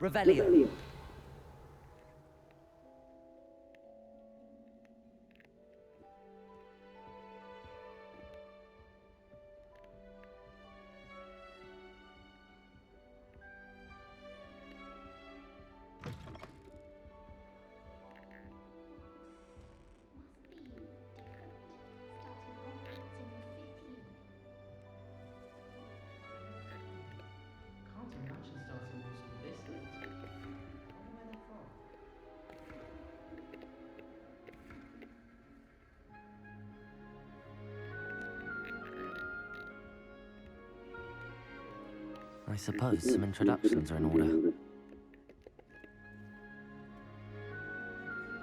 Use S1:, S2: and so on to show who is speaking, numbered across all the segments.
S1: Revelio.
S2: Can't imagine starting law school this late. I wonder where they're from.
S1: I suppose some introductions are in order.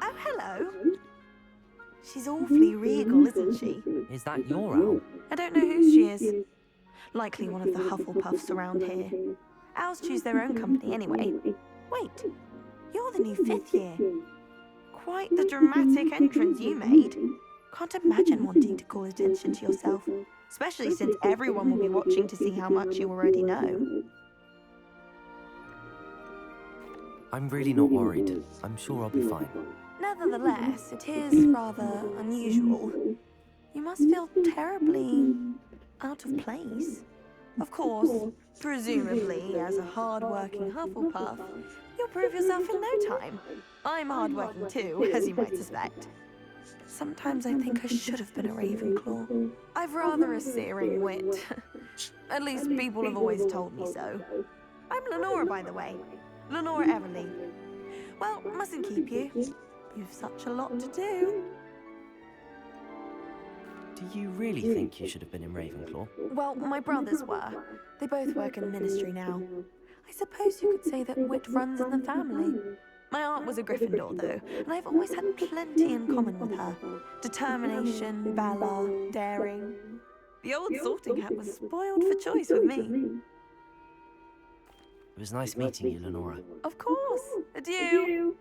S3: Oh, hello. She's awfully regal, isn't she?
S1: Is that your owl?
S3: I don't know who she is. Likely one of the Hufflepuffs around here. Owls choose their own company anyway. Wait, you're the new 5th year. Quite the dramatic entrance you made. Can't imagine wanting to call attention to yourself, especially since everyone will be watching to see how much you already know.
S1: I'm really not worried. I'm sure I'll be fine.
S3: Nevertheless, it is rather unusual. You must feel terribly out of place. Of course, presumably, as a hard-working Hufflepuff, you'll prove yourself in no time. I'm hard-working too, as you might suspect. Sometimes I think I should have been a Ravenclaw. I've rather a searing wit. At least people have always told me so. I'm Lenora, by the way. Lenora Everly. Well, mustn't keep you. You've such a lot to do.
S1: Do you really think you should have been in Ravenclaw?
S3: Well, my brothers were. They both work in the ministry now. I suppose you could say that wit runs in the family. My aunt was a Gryffindor, though, and I've always had plenty in common with her. Determination, valor, daring. The old sorting hat was spoiled for choice with me.
S1: It was nice meeting you, Lenora.
S3: Of course. Adieu.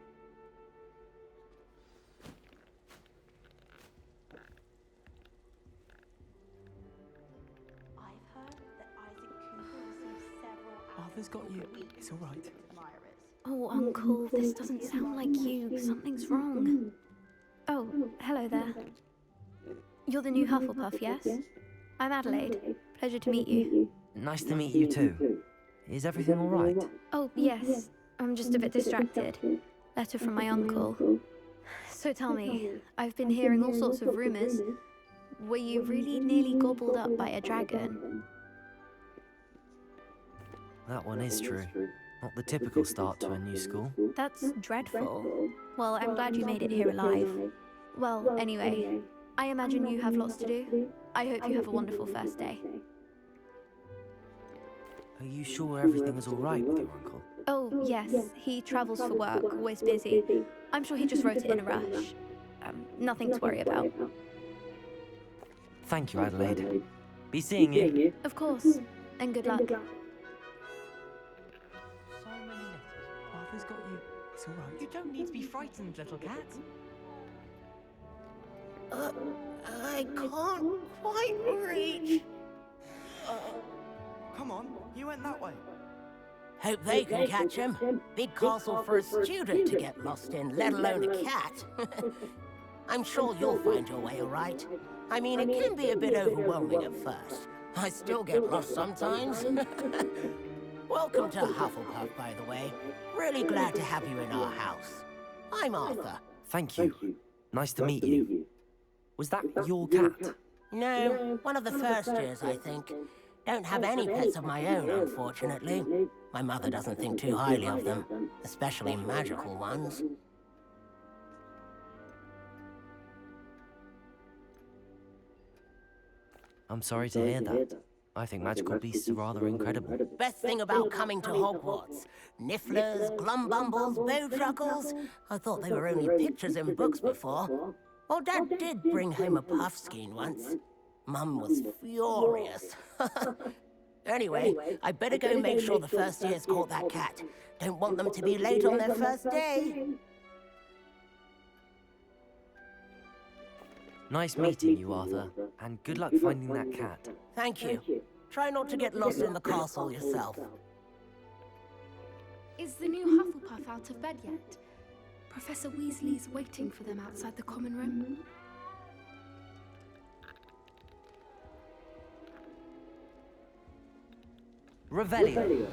S2: Arthur's got you. It's all right.
S4: Oh, Uncle, this doesn't sound like you. Something's wrong. Oh, hello there. You're the new Hufflepuff, yes? I'm Adelaide. Pleasure to meet you.
S1: Nice to meet you too. Is everything all right?
S4: Oh, yes. I'm just a bit distracted. Letter from my uncle. So tell me, I've been hearing all sorts of rumors. Were you really nearly gobbled up by a dragon?
S1: That one is true. Not the typical start to a new school.
S4: That's dreadful. Well, I'm glad you made it here alive. Well, anyway, I imagine you have lots to do. I hope you have a wonderful first day.
S1: Are you sure everything is all right with your uncle?
S4: Oh, yes. He travels for work, always busy. I'm sure he just wrote it in a rush. Nothing to worry about.
S1: Thank you, Adelaide. Be seeing you.
S4: Of course. And good luck.
S2: So many letters. Arthur's got you. It's all right. You don't need to be frightened, little cat.
S5: I can't quite reach.
S6: Come on, you went that way.
S5: Hope they can catch him. Big castle for a student to get lost in, let alone a cat. I'm sure you'll find your way all right. I mean, it can be a bit overwhelming at first. I still get lost sometimes. Welcome to Hufflepuff, by the way. Really glad to have you in our house. I'm Arthur.
S1: Thank you. Nice to meet you. Was that your cat?
S5: No, one of the first years, I think. Don't have any pets of my own, unfortunately. My mother doesn't think too highly of them, especially magical ones.
S1: I'm sorry to hear that. I think magical beasts are rather incredible.
S5: Best thing about coming to Hogwarts. Nifflers, glumbumbles, bowtruckles. I thought they were only pictures in books before. Well, Dad did bring home a puff skein once. Mum was furious. Anyway, I better go make sure the first years caught that cat. Don't want them to be late on their first day.
S1: Nice meeting you, Arthur. And good luck finding that cat.
S5: Thank you. Try not to get lost in the castle yourself.
S6: Is the new Hufflepuff out of bed yet? Professor Weasley's waiting for them outside the common room.
S1: Revelio.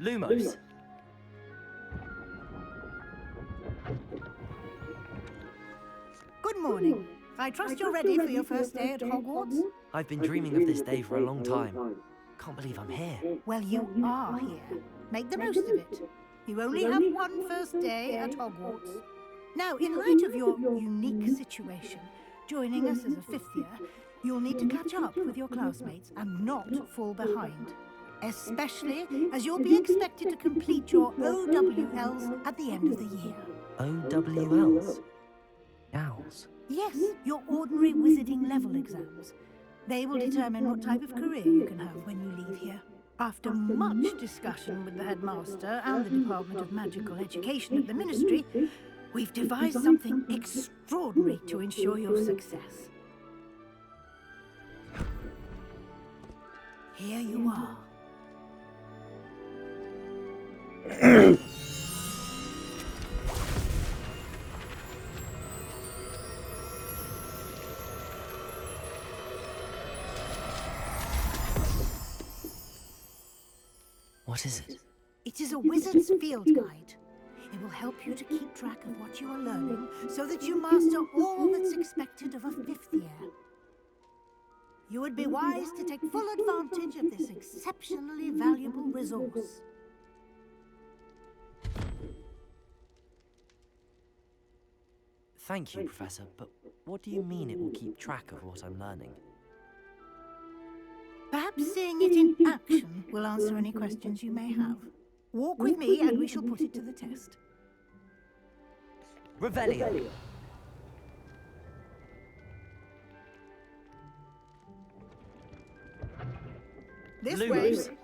S1: Lumos.
S7: Good morning. I trust you're ready for your first day at Hogwarts?
S1: I've been dreaming of this day for a long time. Can't believe I'm here.
S7: Well, you are here. Make the most of it. You only have one first day at Hogwarts. Now, in light of your unique situation, joining us as a fifth year, you'll need to catch up with your classmates and not fall behind. Especially as you'll be expected to complete your OWLs at the end of the year.
S1: OWLs? Owls?
S7: Yes, your ordinary wizarding level exams. They will determine what type of career you can have when you leave here. After much discussion with the headmaster and the Department of Magical Education at the Ministry, we've devised something extraordinary to ensure your success. Here you are.
S1: What is it?
S7: It is a wizard's field guide. It will help you to keep track of what you are learning so that you master all that's expected of a fifth year. You would be wise to take full advantage of this exceptionally valuable resource.
S1: Thank you, Professor, but what do you mean it will keep track of what I'm learning?
S7: Perhaps seeing it in action will answer any questions you may have. Walk with me and we shall put it to the test.
S1: Revelio.
S7: This
S1: Lumos.
S7: way.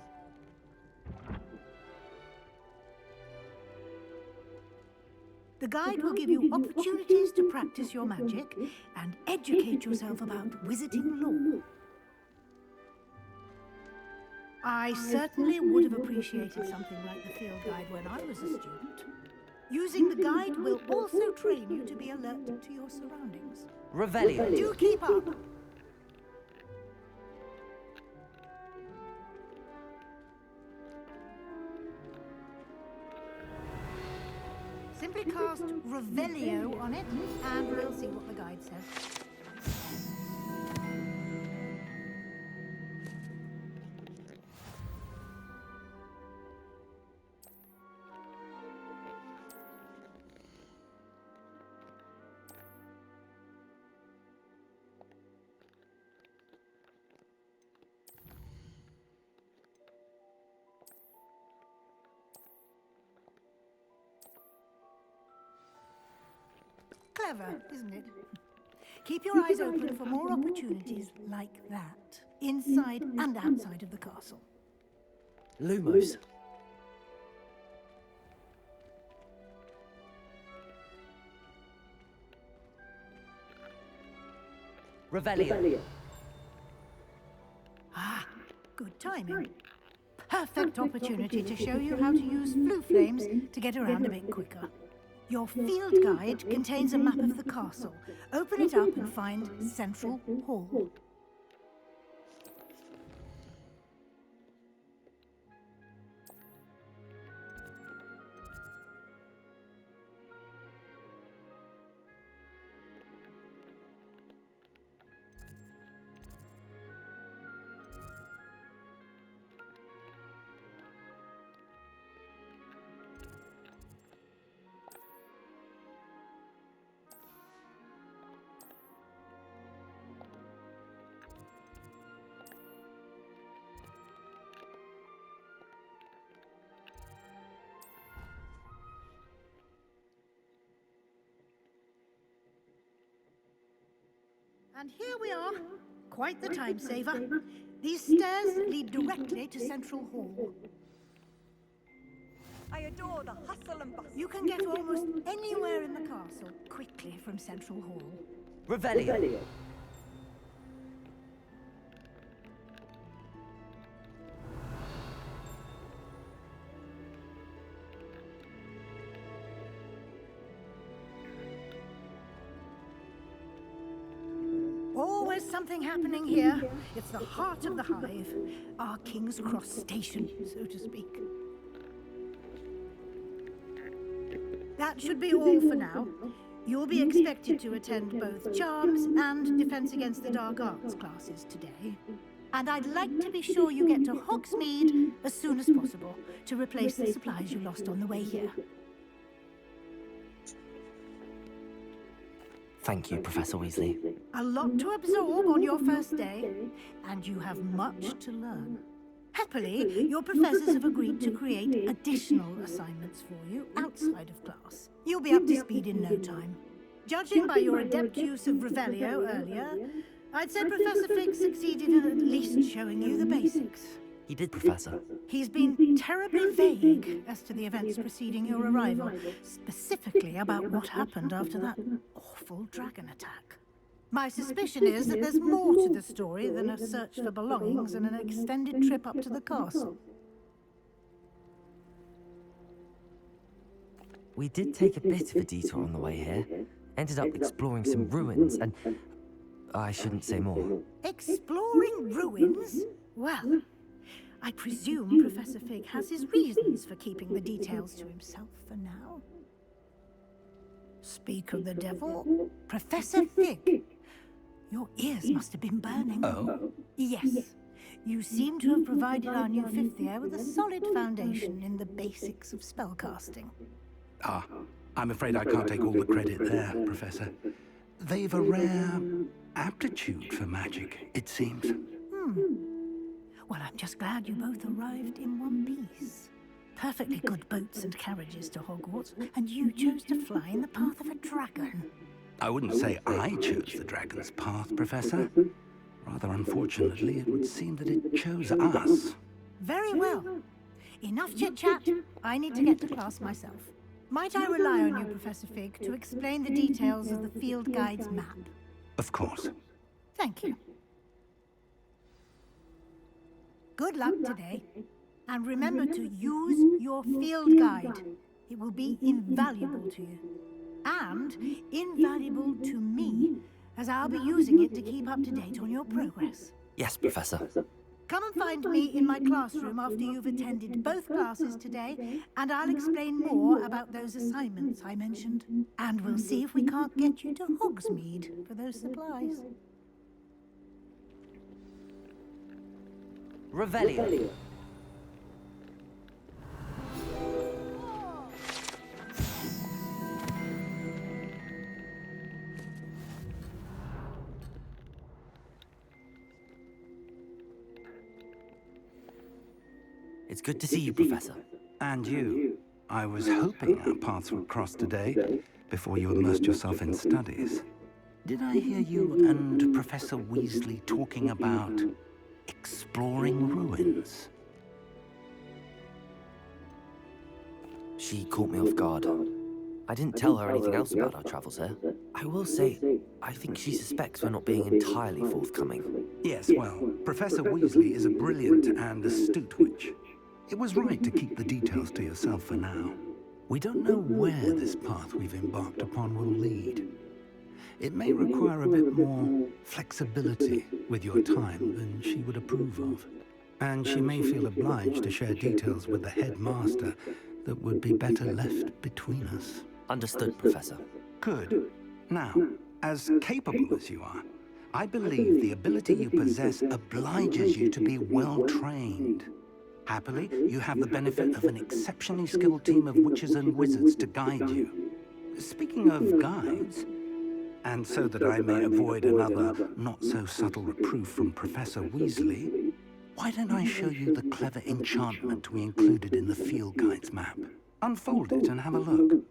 S7: The guide will give you opportunities to practice your magic and educate yourself about wizarding lore. I certainly would have appreciated something like the field guide when I was a student. Using the guide will also train you to be alert to your surroundings.
S1: Revelio.
S7: Do keep up! Simply cast Revelio on it, and we'll see what the guide says. Clever, isn't it? Keep your eyes open for more opportunities like that, inside and outside of the castle.
S1: Lumos. Revelio.
S7: Ah, good timing. Perfect opportunity to show you how to use flue flames to get around a bit quicker. Your field guide contains a map of the castle. Open it up and find Central Hall. And here we are. Quite the time saver. These stairs lead directly to Central Hall.
S3: I adore the hustle and bustle.
S7: You can get almost anywhere in the castle quickly from Central Hall.
S1: Revelio.
S7: Always something happening here. It's the heart of the hive, our King's Cross station, so to speak. That should be all for now. You'll be expected to attend both Charms and Defense Against the Dark Arts classes today. And I'd like to be sure you get to Hogsmeade as soon as possible to replace the supplies you lost on the way here.
S1: Thank you, Professor Weasley.
S7: A lot to absorb on your first day, and you have much to learn. Happily, your professors have agreed to create additional assignments for you outside of class. You'll be up to speed in no time. Judging by your adept use of Revelio earlier, I'd say Professor Fig succeeded in at least showing you the basics.
S1: He did, Professor.
S7: He's been terribly vague as to the events preceding your arrival, specifically about what happened after that awful dragon attack. My suspicion is that there's more to the story than a search for belongings and an extended trip up to the castle.
S1: We did take a bit of a detour on the way here. Ended up exploring some ruins and... I shouldn't say more.
S7: Exploring ruins? Well, I presume Professor Fig has his reasons for keeping the details to himself for now. Speak of the devil, Professor Fig. Your ears must have been burning.
S8: Oh?
S7: Yes. You seem to have provided our new fifth year with a solid foundation in the basics of spellcasting.
S8: Ah, I'm afraid I can't take all the credit there, Professor. They've a rare aptitude for magic, it seems.
S7: Well, I'm just glad you both arrived in one piece. Perfectly good boats and carriages to Hogwarts, and you chose to fly in the path of a dragon.
S8: I wouldn't say I chose the dragon's path, Professor. Rather unfortunately, it would seem that it chose us.
S7: Very well. Enough chit-chat. I need to get to class myself. Might I rely on you, Professor Fig, to explain the details of the field guide's map?
S8: Of course.
S7: Thank you. Good luck today. And remember to use your field guide. It will be invaluable to you. And invaluable to me, as I'll be using it to keep up to date on your progress.
S1: Yes, Professor.
S7: Come and find me in my classroom after you've attended both classes today, and I'll explain more about those assignments I mentioned. And we'll see if we can't get you to Hogsmeade for those supplies.
S1: Revelio. It's good to see you, Professor.
S8: And you. I was hoping our paths would cross today, before you immersed yourself in studies. Did I hear you and Professor Weasley talking about exploring ruins?
S1: She caught me off guard. I didn't tell her anything else about our travels here. I will say, I think she suspects we're not being entirely forthcoming.
S8: Yes, well, Professor Weasley is a brilliant and astute witch. It was right to keep the details to yourself for now. We don't know where this path we've embarked upon will lead. It may require a bit more flexibility with your time than she would approve of. And she may feel obliged to share details with the headmaster that would be better left between us.
S1: Understood, Professor.
S8: Good. Now, as capable as you are, I believe the ability you possess obliges you to be well-trained. Happily, you have the benefit of an exceptionally skilled team of witches and wizards to guide you. Speaking of guides, and so that I may avoid another not-so-subtle reproof from Professor Weasley, why don't I show you the clever enchantment we included in the field guide's map? Unfold it and have a look.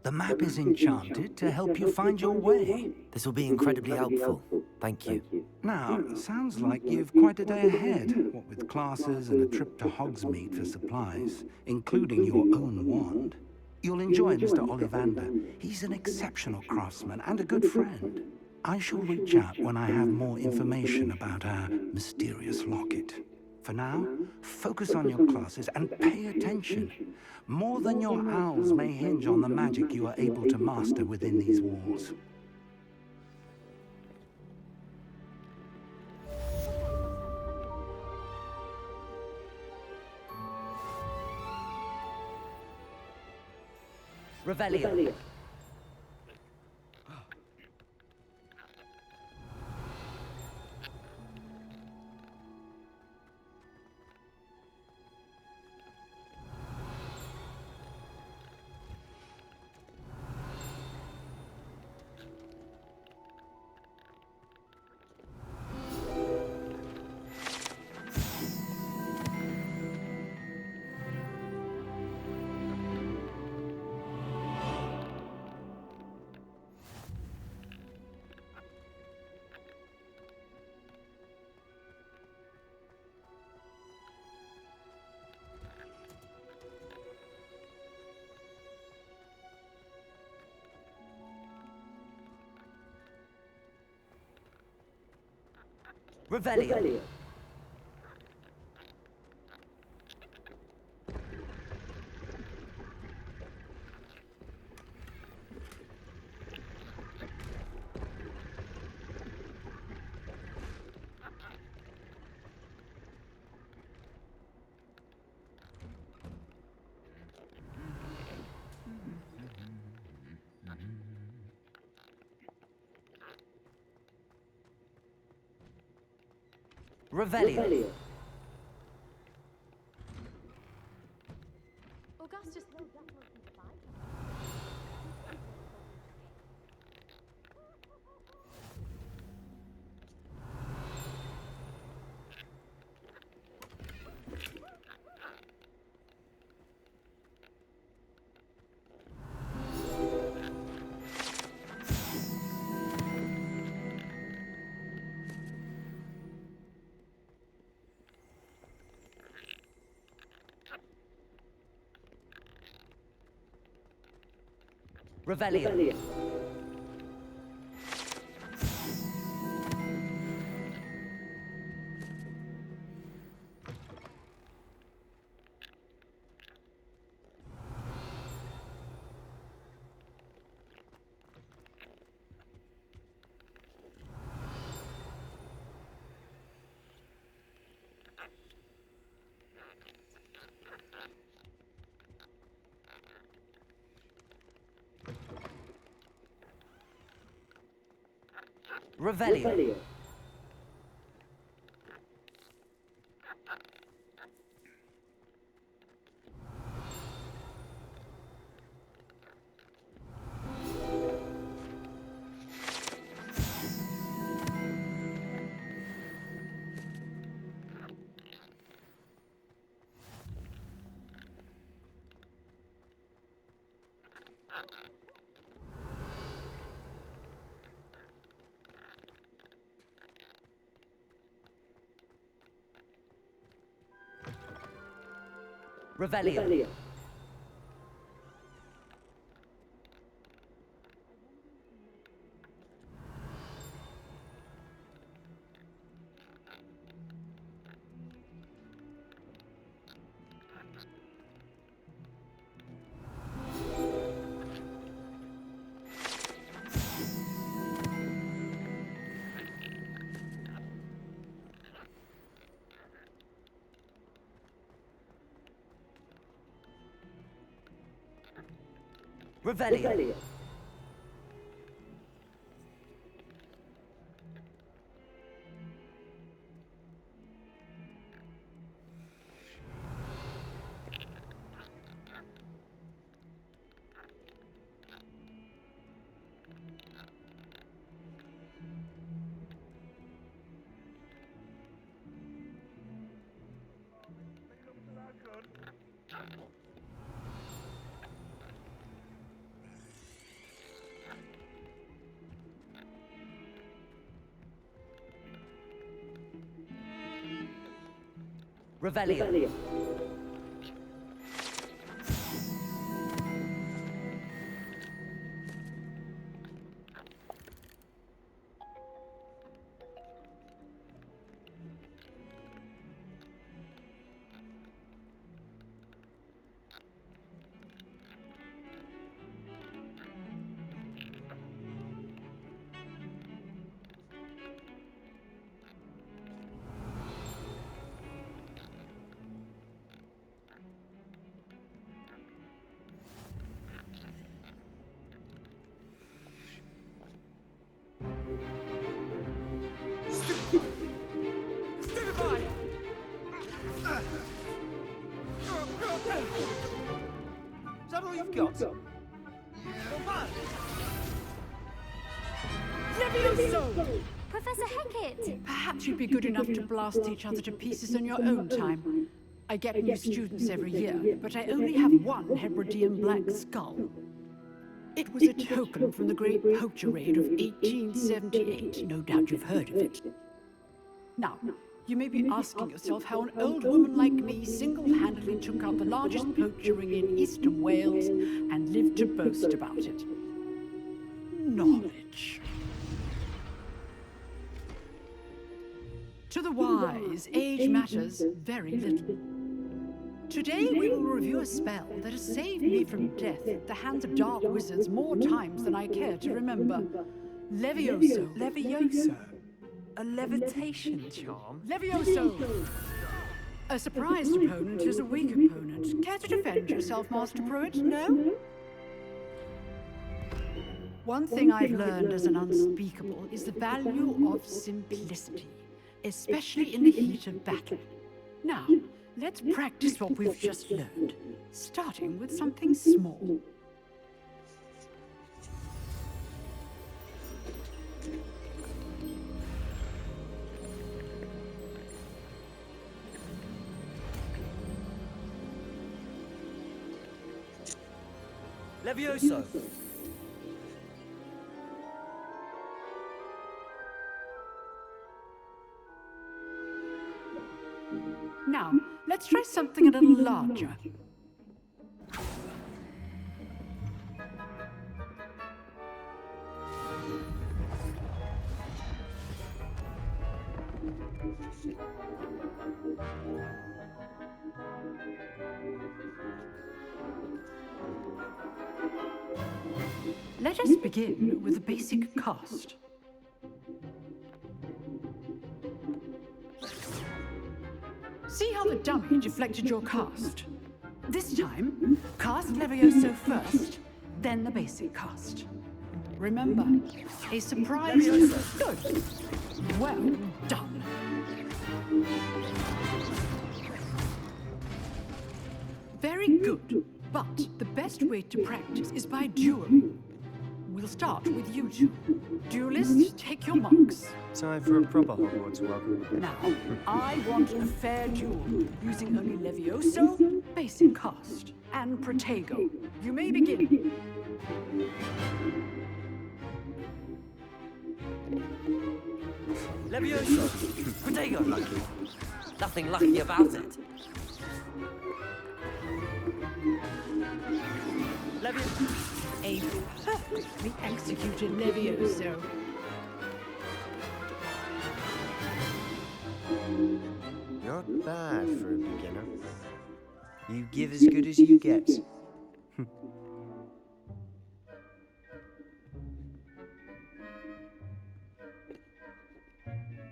S8: The map is enchanted to help you find your way.
S1: This will be incredibly helpful. Thank you.
S8: Now, sounds like you've quite a day ahead, what with classes and a trip to Hogsmeade for supplies, including your own wand. You'll enjoy Mr. Ollivander. He's an exceptional craftsman and a good friend. I shall reach out when I have more information about our mysterious locket. For now, focus on your classes and pay attention. More than your owls may hinge on the magic you are able to master within these walls.
S5: Revelio. Revelio. Revelio.
S6: Augustus.
S5: Revelio. Revelio. Revelio. Revelio.
S1: Revelio.
S8: Is that all you've got?
S4: Professor Hecat!
S9: Perhaps you'd be good enough to blast each other to pieces on your own time. I get new students every year, but I only have one Hebridean black skull. It was a token from the Great Poacher Raid of 1878. No doubt you've heard of it. Now, you may be asking yourself how an old woman like me single-handedly took out the largest poacher ring in eastern Wales and lived to boast about it. Knowledge. To the wise, age matters very little. Today we will review a spell that has saved me from death at the hands of dark wizards more times than I care to remember. Levioso.
S1: Levioso? A levitation charm?
S9: Levioso! A surprised opponent is a weak opponent. Care to defend yourself, Master Pruitt? No? One thing I've learned as an unspeakable is the value of simplicity, especially in the heat of battle. Now, let's practice what we've just learned, starting with something small.
S1: Levioso!
S9: Now, let's try something a little larger. Let us begin with the basic cast. See how the dummy deflected your cast? This time, cast Levioso first, then the basic cast. Remember, a surprise is good. Well done. Very good, but the best way to practice is by dueling. We'll start with you two. Duelists, take your marks.
S10: Time for a proper Hogwarts welcome.
S9: Now, I want a fair duel, using only Levioso, basic cast, and Protego. You may begin.
S1: Levioso! Protego! Nothing lucky about it. Levioso!
S9: A perfectly executed Levioso.
S10: Not bad for a beginner. You give as good as you get.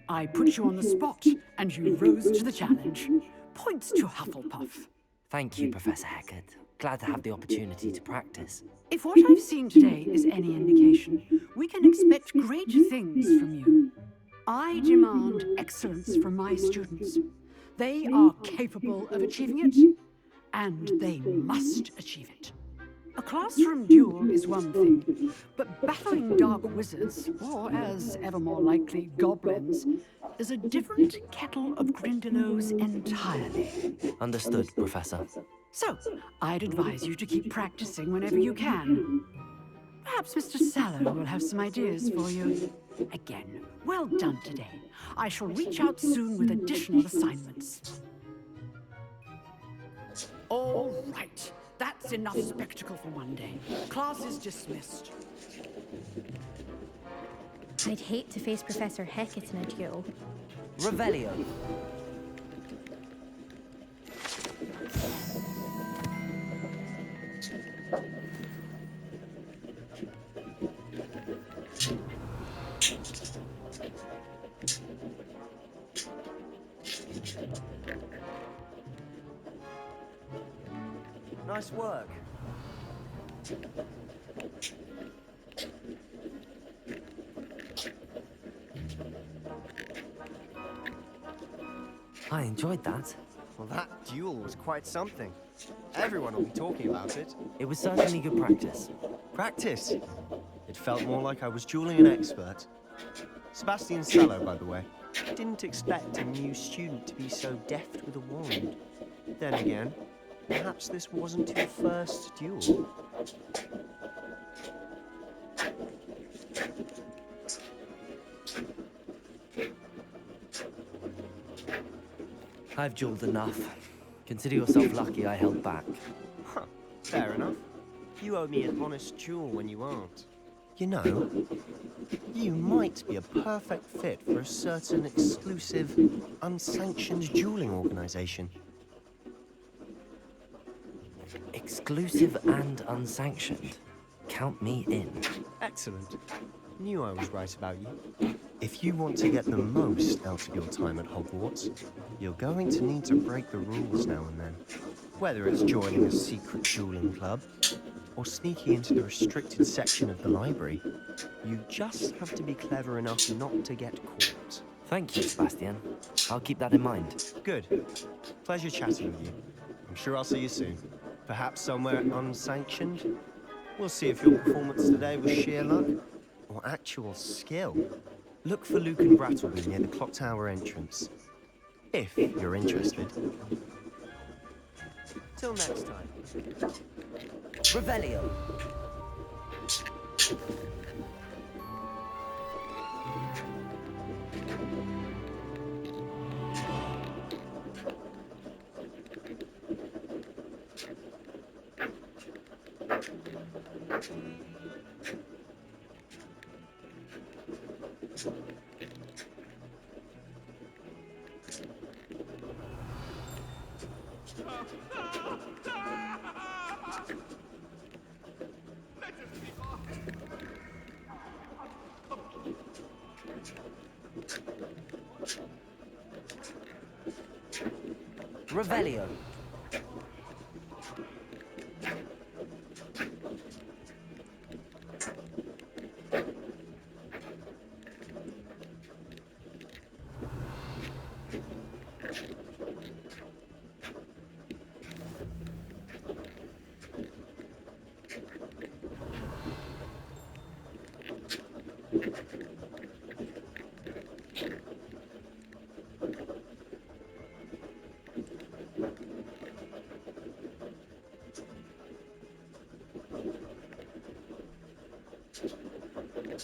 S9: I put you on the spot, and you rose to the challenge. Points to Hufflepuff.
S1: Thank you, Professor Hecat. Glad to have the opportunity to practice.
S9: If what I've seen today is any indication, we can expect great things from you. I demand excellence from my students. They are capable of achieving it, and they must achieve it. A classroom duel is one thing, but battling dark wizards, or as ever more likely, goblins, is a different kettle of Grindylows entirely.
S1: Understood, Professor.
S9: So, I'd advise you to keep practicing whenever you can. Perhaps Mr. Sallow will have some ideas for you. Again, well done today. I shall reach out soon with additional assignments. All right. That's enough spectacle for one day. Class is dismissed.
S4: I'd hate to face Professor Hecat in a duel.
S1: Revelio. Nice work. I enjoyed that.
S10: Well, that duel was quite something. Everyone will be talking about it.
S1: It was certainly good practice.
S10: Practice? It felt more like I was dueling an expert. Sebastian Sallow, by the way. Didn't expect a new student to be so deft with a wand. Then again, perhaps this wasn't your first duel.
S1: I've dueled enough. Consider yourself lucky I held back.
S10: Huh, fair enough. You owe me an honest duel when you aren't. You know, you might be a perfect fit for a certain exclusive, unsanctioned dueling organization.
S1: Exclusive and unsanctioned. Count me in.
S10: Excellent. Knew I was right about you. If you want to get the most out of your time at Hogwarts, you're going to need to break the rules now and then. Whether it's joining a secret dueling club, or sneaking into the restricted section of the library, you just have to be clever enough not to get caught.
S1: Thank you, Sebastian. I'll keep that in mind.
S10: Good. Pleasure chatting with you. I'm sure I'll see you soon. Perhaps somewhere unsanctioned? We'll see if your performance today was sheer luck or actual skill. Look for Luke and Brattleby near the clock tower entrance. If you're interested. Till next time.
S1: Revelio. Revelio.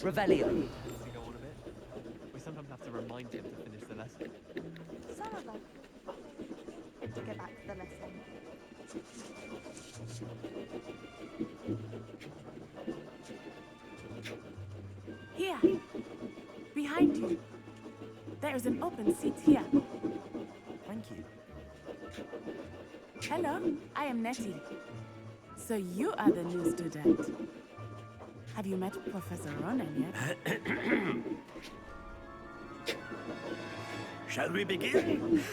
S1: Revelio.
S11: To go on a bit. We sometimes have to remind him to finish the lesson.
S3: Some of them. To get back to the lesson.
S12: Here, behind you. There is an open seat here.
S1: Thank you.
S12: Hello, I am Nettie. So you are the new student. Have you met Professor Ronan yet?
S13: Shall we begin?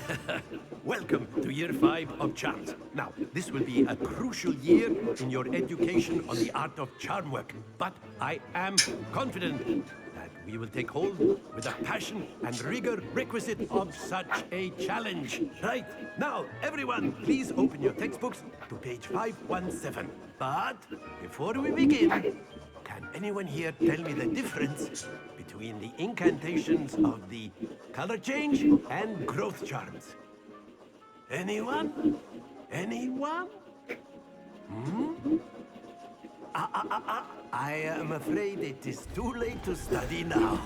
S13: Welcome to Year 5 of Charms. Now, this will be a crucial year in your education on the art of charm work, but I am confident that we will take hold with the passion and rigor requisite of such a challenge. Right, now, everyone, please open your textbooks to page 517. But before we begin, can anyone here tell me the difference between the incantations of the color change and growth charms? Anyone? Anyone? I am afraid it is too late to study now.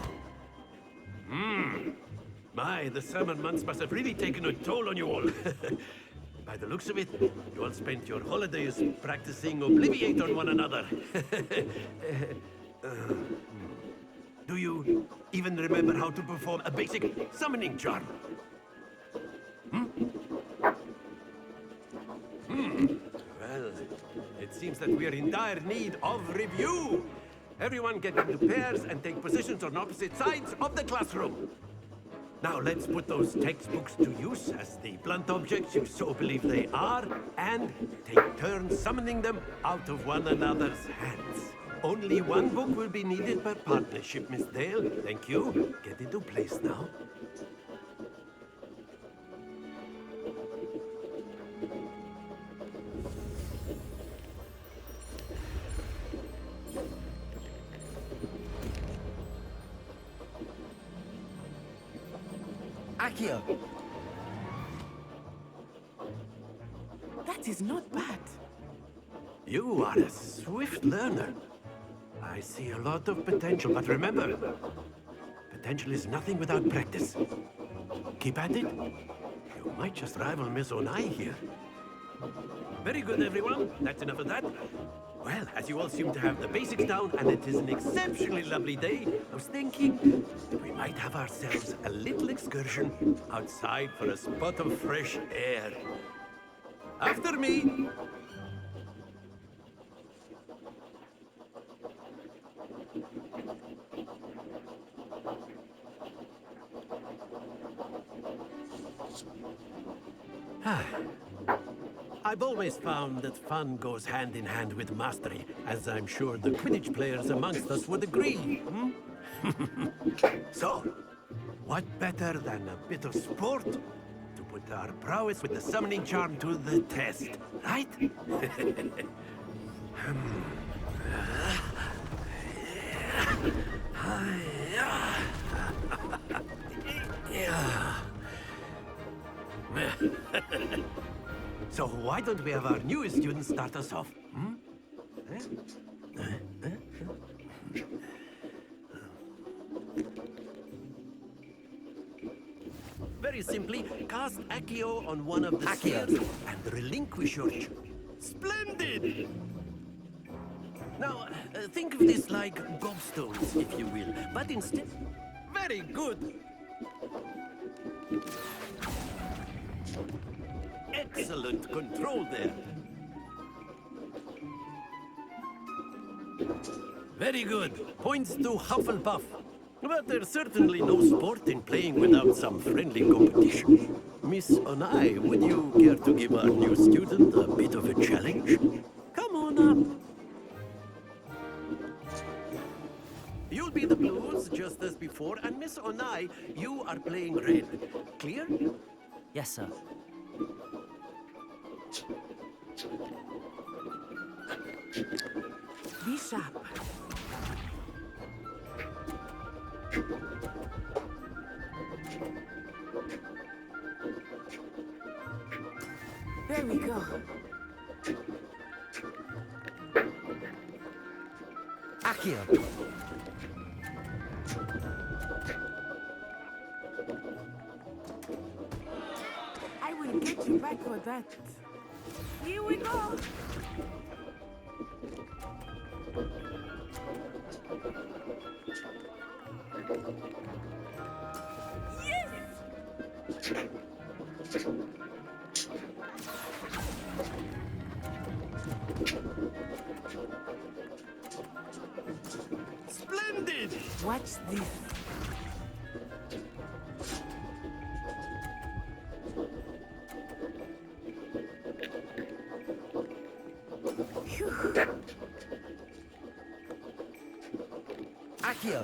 S13: My, the summer months must have really taken a toll on you all. By the looks of it, you all spent your holidays practicing Obliviate on one another. Do you even remember how to perform a basic summoning charm? Well, it seems that we are in dire need of review. Everyone get into pairs and take positions on opposite sides of the classroom. Now let's put those textbooks to use as the blunt objects you so believe they are, and take turns summoning them out of one another's hands. Only one book will be needed per partnership, Miss Dale. Thank you. Get into place now.
S5: Akio!
S12: That is not bad.
S13: You are a swift learner. I see a lot of potential, but remember, potential is nothing without practice. Keep at it. You might just rival Miss Onai here. Very good, everyone. That's enough of that. Well, as you all seem to have the basics down, and it is an exceptionally lovely day, I was thinking that we might have ourselves a little excursion outside for a spot of fresh air. After me! I've always found that fun goes hand in hand with mastery, as I'm sure the Quidditch players amongst us would agree. So, what better than a bit of sport to put our prowess with the summoning charm to the test, right? So why don't we have our newest student start us off? Very simply, cast Accio on one of the spheres and relinquish your... Splendid! Now, think of this like gobstones, if you will, but instead... Very good! Excellent control there. Very good. Points to Hufflepuff. But there's certainly no sport in playing without some friendly competition. Miss Onai, would you care to give our new student a bit of a challenge? Come on up. You'll be the blues, just as before, and Miss Onai, you are playing red. Clear?
S1: Yes, sir.
S12: Be sharp. There we go.
S5: Accio!
S12: I will get you back for that. Here we go.
S13: Splendid!
S12: Watch this.
S5: Accio!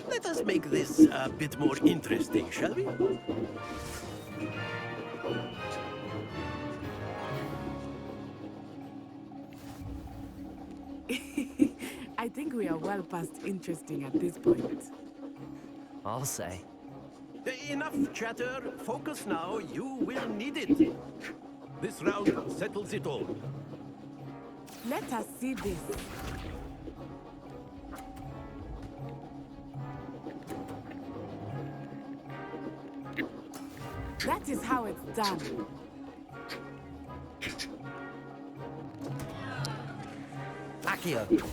S13: Let us make this a bit more interesting, shall we?
S12: I think we are well past interesting at this point.
S1: I'll say.
S13: Enough chatter. Focus now. You will need it. This round settles it all.
S12: Let us see this. That is how it's done.
S1: Accio.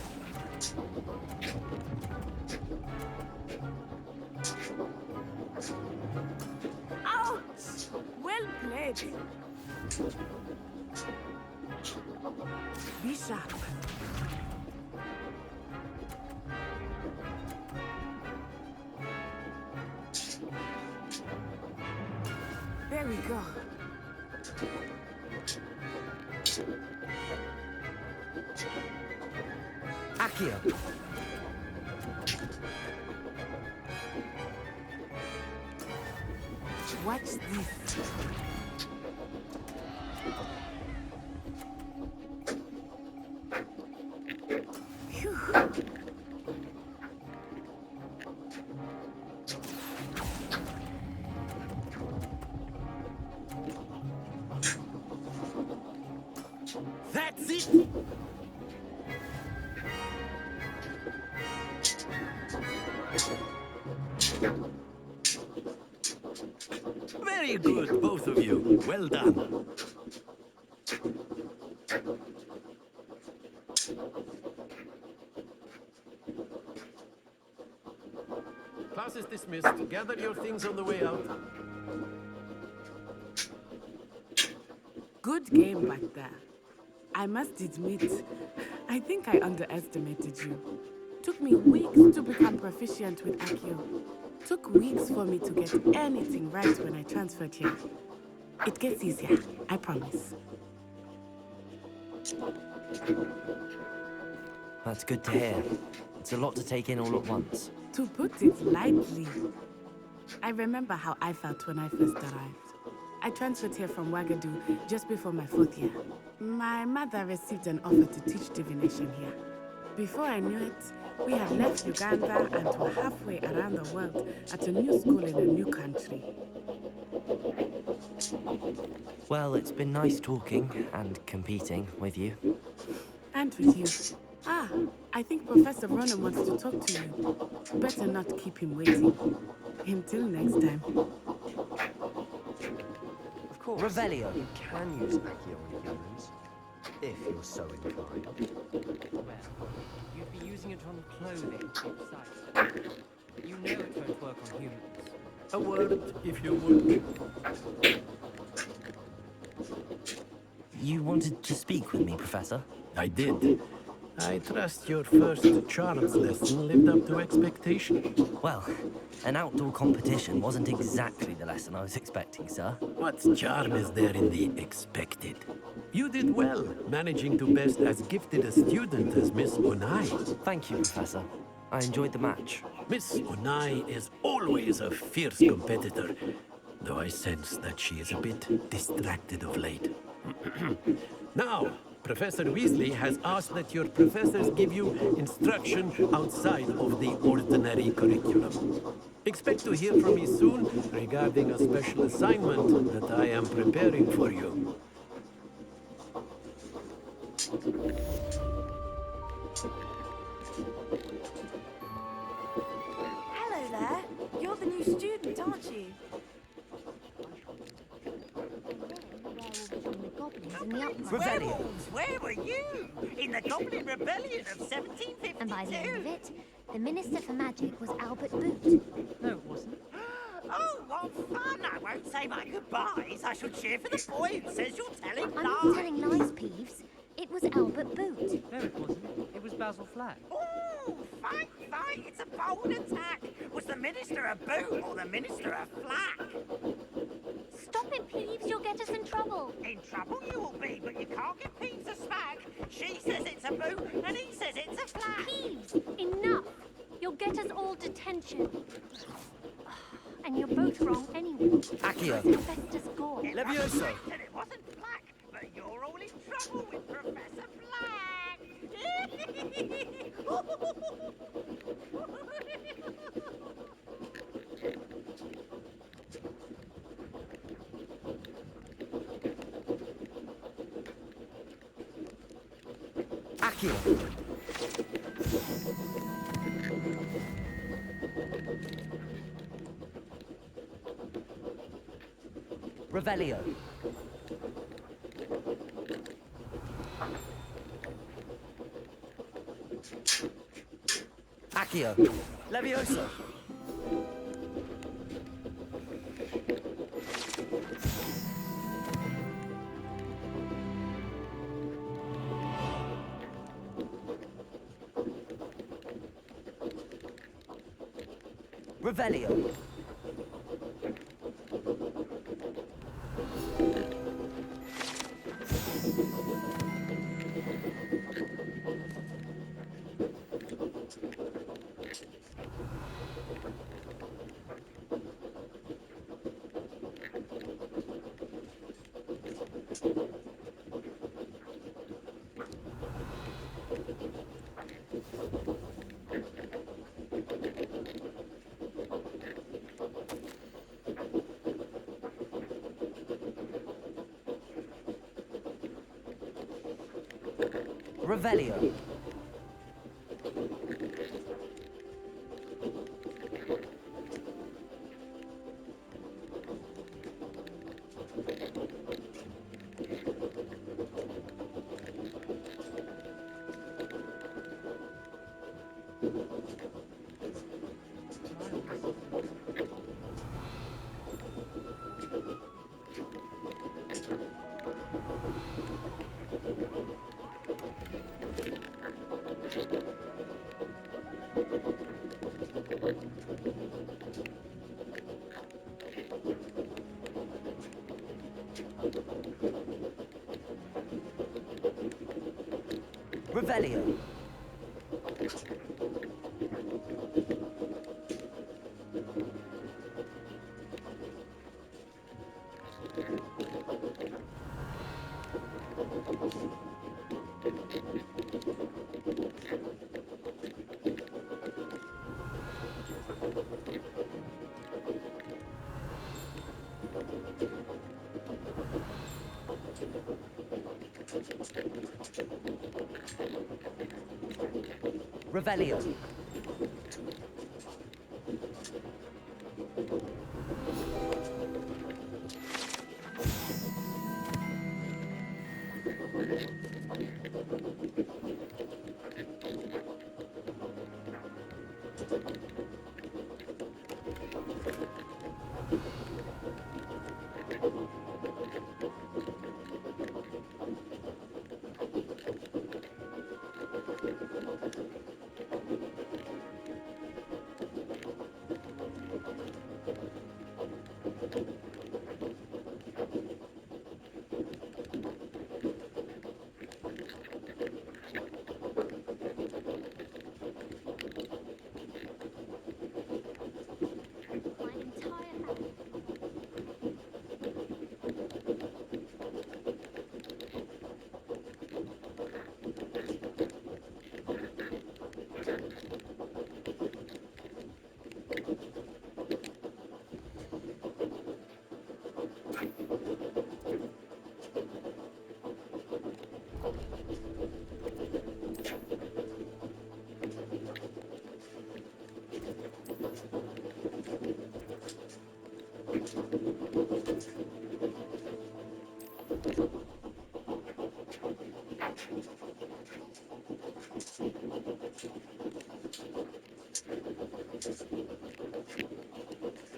S12: Ouch! Well played. Be sharp. There we go.
S1: Accio.
S12: Watch this. Phew.
S13: That's it! Very good, both of you. Well done. Class is dismissed. Gather your things on the way out.
S12: Good game back there. I must admit, I think I underestimated you. Took me weeks to become proficient with Accio. Took weeks for me to get anything right when I transferred here. It gets easier, I promise.
S1: That's good to hear. It's a lot to take in all at once.
S12: To put it lightly, I remember how I felt when I first arrived. I transferred here from Wagadu just before my 4th year. My mother received an offer to teach divination here. Before I knew it, we had left Uganda and were halfway around the world at a new school in a new country.
S1: Well, it's been nice talking and competing with you.
S12: And with you. Ah, I think Professor Ronan wants to talk to you. Better not keep him waiting. Until next time.
S10: Of course,
S1: Revelio.
S10: you can use Accio on humans, if you're so inclined.
S2: Well, you'd be using it on clothing, precisely. You know it won't work on humans.
S13: A word, if you would.
S1: You wanted to speak with me, Professor?
S13: I did. I trust your first charms lesson lived up to expectation.
S1: Well, an outdoor competition wasn't exactly the lesson I was expecting, sir.
S13: What charm is there in the expected? You did well, managing to best as gifted a student as Miss Unai.
S1: Thank you, Professor. I enjoyed the match.
S13: Miss Unai is always a fierce competitor, though I sense that she is a bit distracted of late. Now, Professor Weasley has asked that your professors give you instruction outside of the ordinary curriculum. Expect to hear from me soon regarding a special assignment that I am preparing for you.
S3: Hello there. You're the new student, aren't you?
S14: Werewolves, where were you? In the Goblin Rebellion of 1752?
S4: And by the end of it, the Minister for Magic was Albert Boot.
S2: No, it wasn't.
S14: Oh, what fun! I won't say my goodbyes. I shall cheer for the boy who says you're telling
S4: I'm
S14: lies.
S4: not telling lies, Peeves. It was Albert Boot.
S2: No, it wasn't. It was Basil Flack.
S14: Oh, fight, fight! It's a bold attack. Was the Minister a boot or the Minister a flack?
S4: Stop it, Peeves. You'll get us in trouble.
S14: In trouble you will be, but you can't give Peeves a smack. She says it's a boot and he says it's a flack.
S4: Peeves, enough. You'll get us all detention. And you're both wrong anyway.
S1: Accio.
S4: Festus Gore.
S14: It
S1: Levioso.
S14: wasn't flack and it wasn't flack, but you're all in trouble with Professor Flack.
S1: Accio. Revelio. Accio. Levioso. Revelio. Revelio. Revelio. Revelio.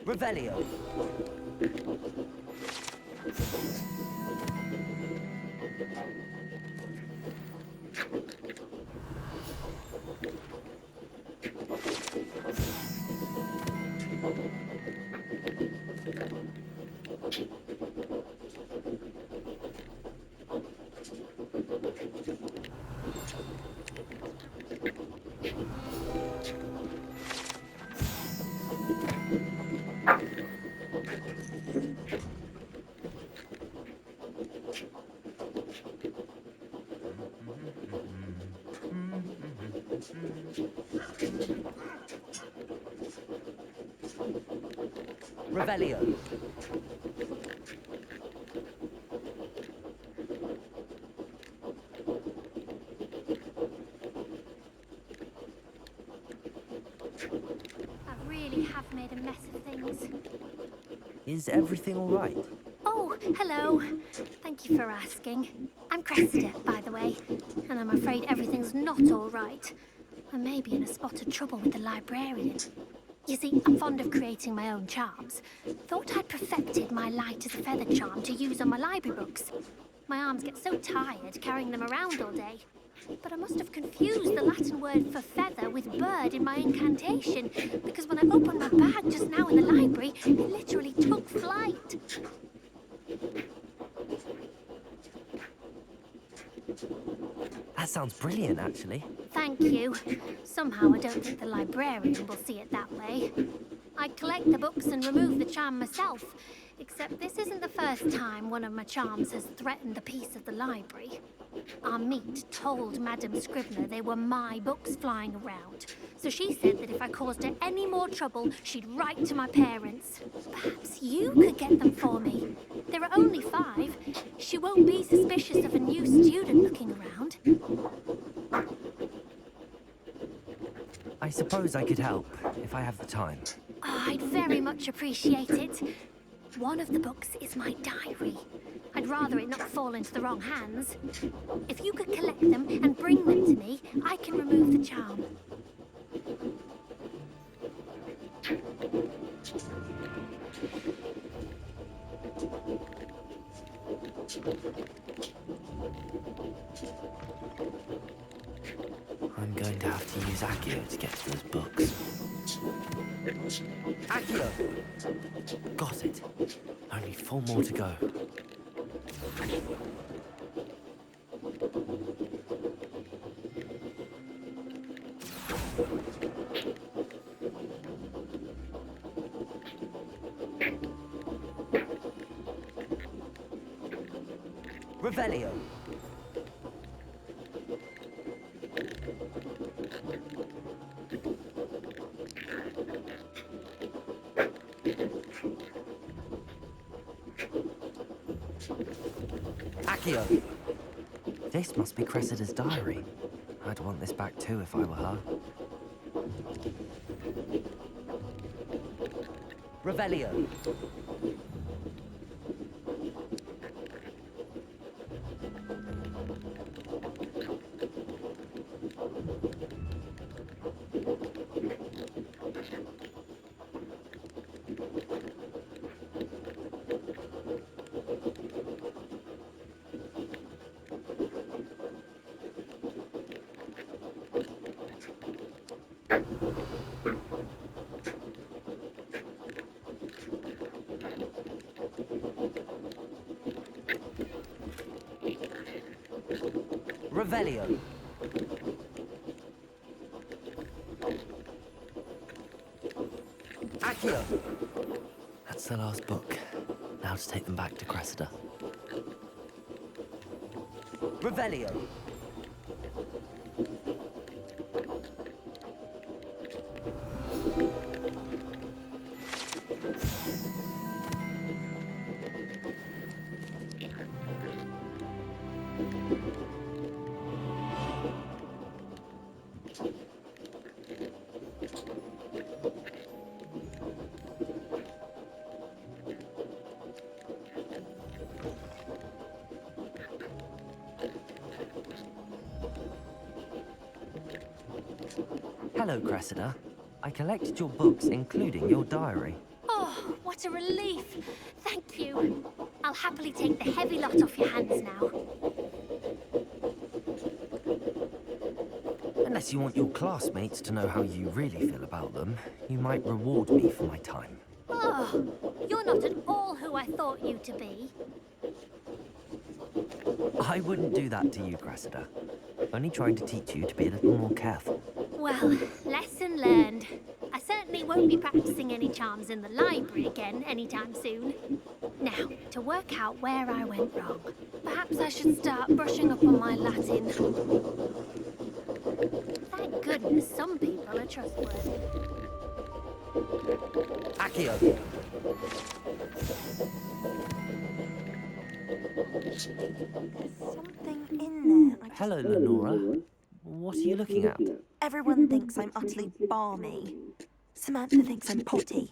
S1: Revelio. Revelio.
S4: made a mess of things.
S1: Is everything all right?
S4: Oh, hello. Thank you for asking. I'm Cressida, by the way, and I'm afraid everything's not all right. I may be in a spot of trouble with the librarian. You see, I'm fond of creating my own charms. Thought I'd perfected my light as a feather charm to use on my library books. My arms get so tired carrying them around all day. But I must have confused the Latin word for feather with bird in my incantation, because when I opened my bag just now in the library, it literally took flight.
S1: That sounds brilliant, actually.
S4: Thank you. Somehow I don't think the librarian will see it that way. I collect the books and remove the charm myself, except this isn't the first time one of my charms has threatened the peace of the library. Our meet told Madame Scribner they were my books flying around, so she said that if I caused her any more trouble, she'd write to my parents. Perhaps you could get them for me. There are only 5. She won't be suspicious of a new student looking around.
S1: I suppose I could help, if I have the time.
S4: Oh, I'd very much appreciate it. One of the books is my diary. I'd rather it not fall into the wrong hands. If you could collect them and bring them to me, I can remove the charm.
S1: I'm going to have to use Accio to get to those books. Accio! Got it. Only 4 more to go. Revelio. Accio. This must be Cressida's diary. I'd want this back too if I were her. Revelio. Revelio. Accio. That's the last book. Now to take them back to Cressida. Revelio. Hello, Cressida. I collected your books, including your diary.
S4: Oh, what a relief. Thank you. I'll happily take the heavy lot off your hands now.
S1: Unless you want your classmates to know how you really feel about them, you might reward me for my time.
S4: Oh, you're not at all who I thought you to be.
S1: I wouldn't do that to you, Cressida. Only trying to teach you to be a little more careful.
S4: Well, lesson learned. I certainly won't be practicing any charms in the library again anytime soon. Now, to work out where I went wrong. Perhaps I should start brushing up on my Latin. Thank goodness some people are trustworthy.
S1: Accio.
S3: Something in there.
S1: Hello, Lenora. What are you looking at?
S3: Everyone thinks I'm utterly balmy. Samantha thinks I'm potty.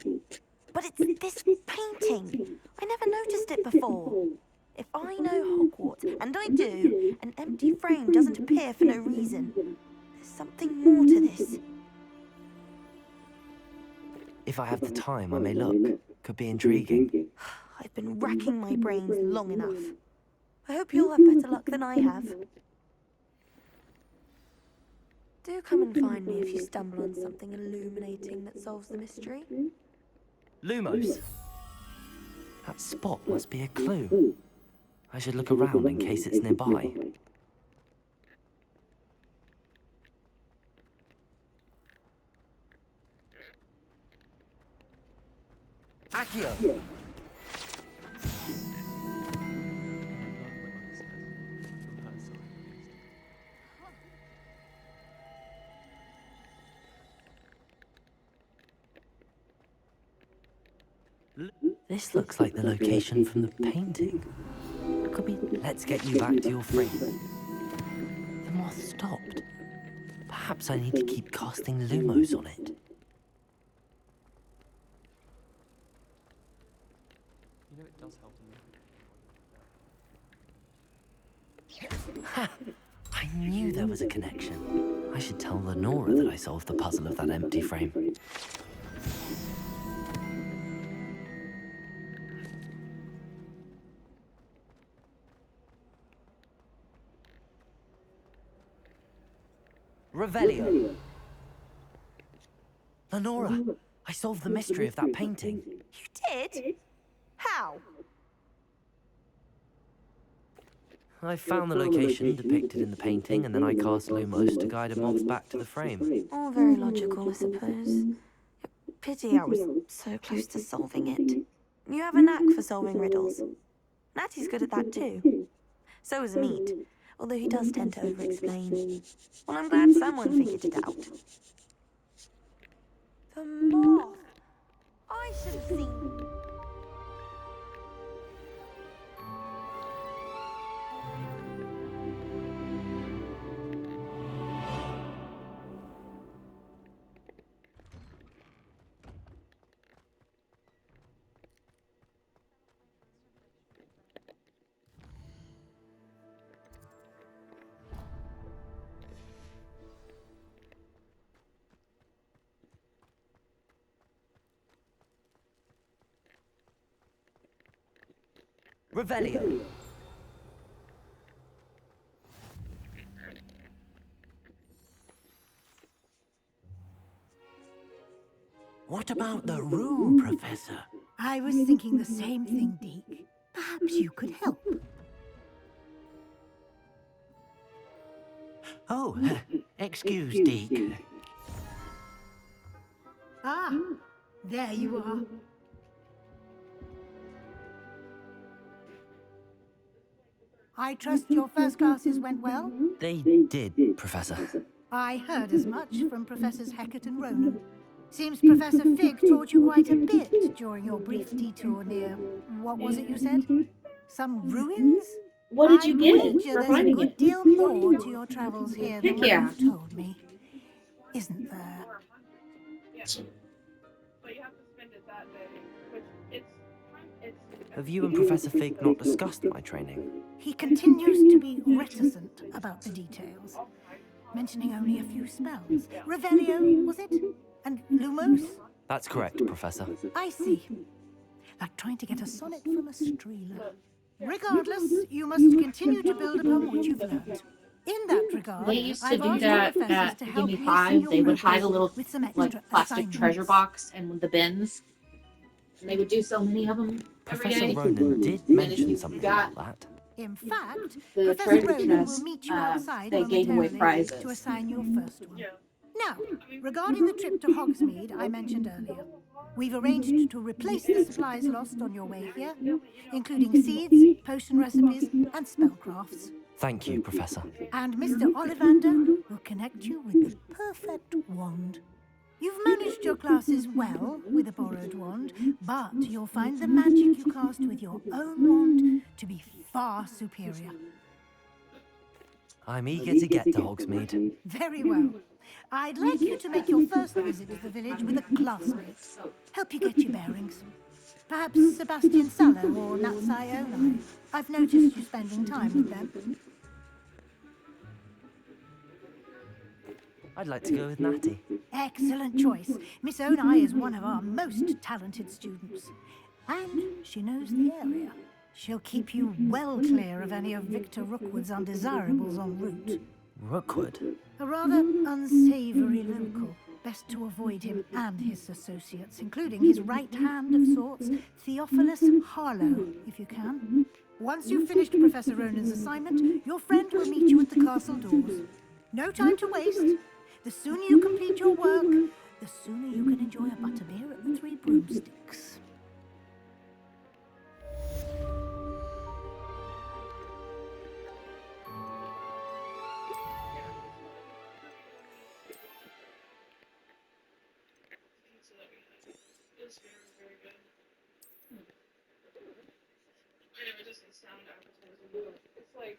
S3: But it's this painting. I never noticed it before. If I know Hogwarts, and I do, an empty frame doesn't appear for no reason. There's something more to this.
S1: If I have the time, I may look. Could be intriguing.
S3: I've been racking my brains long enough. I hope you'll have better luck than I have. Do come and find me if you stumble on something illuminating that solves the mystery.
S1: Lumos. That spot must be a clue. I should look around in case it's nearby. Accio! This looks like the location from the painting. Could be. Let's get you back to your frame. The moth stopped. Perhaps I need to keep casting Lumos on it.
S11: You know, it does help in
S1: Ha! I knew there was a connection. I should tell Lenora that I solved the puzzle of that empty frame. Revelio. Lenora, I solved the mystery of that painting.
S3: You did? How?
S1: I found the location depicted in the painting, and then I cast Lumos to guide a moth back to the frame.
S3: All very logical, I suppose. Pity I was so close to solving it. You have a knack for solving riddles. Natty's good at that too. So is Meat, although he does tend to over-explain. Well, I'm glad someone figured it out. The moth! I should have seen...
S1: Revelio.
S5: What about the room, Professor?
S7: I was thinking the same thing, Deke. Perhaps you could help.
S5: Oh, excuse, Deke.
S7: Ah, there you are. I trust your first classes went well?
S1: They did, Professor.
S7: I heard as much from Professors Hecat and Ronan. Seems Professor Fig taught you quite a bit during your brief detour near... what was it you said? Some ruins?
S15: What did you get
S7: wager
S15: for
S7: there's a
S15: finding
S7: good
S15: it?
S7: deal more to your travels here than
S15: Heck
S7: what
S15: yeah.
S7: you've told me. Isn't there?
S1: Have you and Professor Fig not discussed my training?
S7: He continues to be reticent about the details, mentioning only a few spells. Revelio, was it? And Lumos?
S1: That's correct, Professor.
S7: I see. Like trying to get a sonnet from a streeler. Regardless, you must continue to build upon what you've learned. In that regard,
S15: They used to
S7: I've
S15: do
S7: asked
S15: that
S7: your professors
S15: at
S7: to
S15: Give
S7: help
S15: Me
S7: hasten
S15: 5.
S7: your
S15: They would hide
S7: progress
S15: a little
S7: with some
S15: like
S7: extra
S15: plastic treasure
S7: assignments.
S15: box and with the bins. And they would do so many of them every
S1: Professor
S15: day.
S1: Ronan did
S15: And if
S1: mention
S15: you
S1: something
S15: got
S1: about that.
S7: In fact,
S15: the
S7: Professor
S15: treasure
S7: Ronan will
S15: chest,
S7: meet you outside
S15: they gave away
S7: momentarily
S15: prizes.
S7: to assign your first one. Now, regarding the trip to Hogsmeade I mentioned earlier, we've arranged to replace the supplies lost on your way here, including seeds, potion recipes, and spellcrafts.
S1: Thank you, Professor.
S7: And Mr. Ollivander will connect you with the perfect wand. You've managed your classes well with a borrowed wand, but you'll find the magic you cast with your own wand to be far superior.
S1: I'm eager to get to Hogsmeade.
S7: Very well. I'd like you to make your first visit to the village with a classmate. Help you get your bearings. Perhaps Sebastian Sallow or Natsai Onai. I've noticed you spending time with them.
S1: I'd like to go with Natty.
S7: Excellent choice. Miss Onai is one of our most talented students. And she knows the area. She'll keep you well clear of any of Victor Rookwood's undesirables en route.
S1: Rookwood?
S7: A rather unsavoury local. Best to avoid him and his associates, including his right hand of sorts, Theophilus Harlow, if you can. Once you've finished Professor Ronan's assignment, your friend will meet you at the castle doors. No time to waste. The sooner you complete your work, the sooner you can enjoy a butterbeer at the Three Broomsticks.
S16: It's very, very good. I know, it doesn't sound appetizing. It's like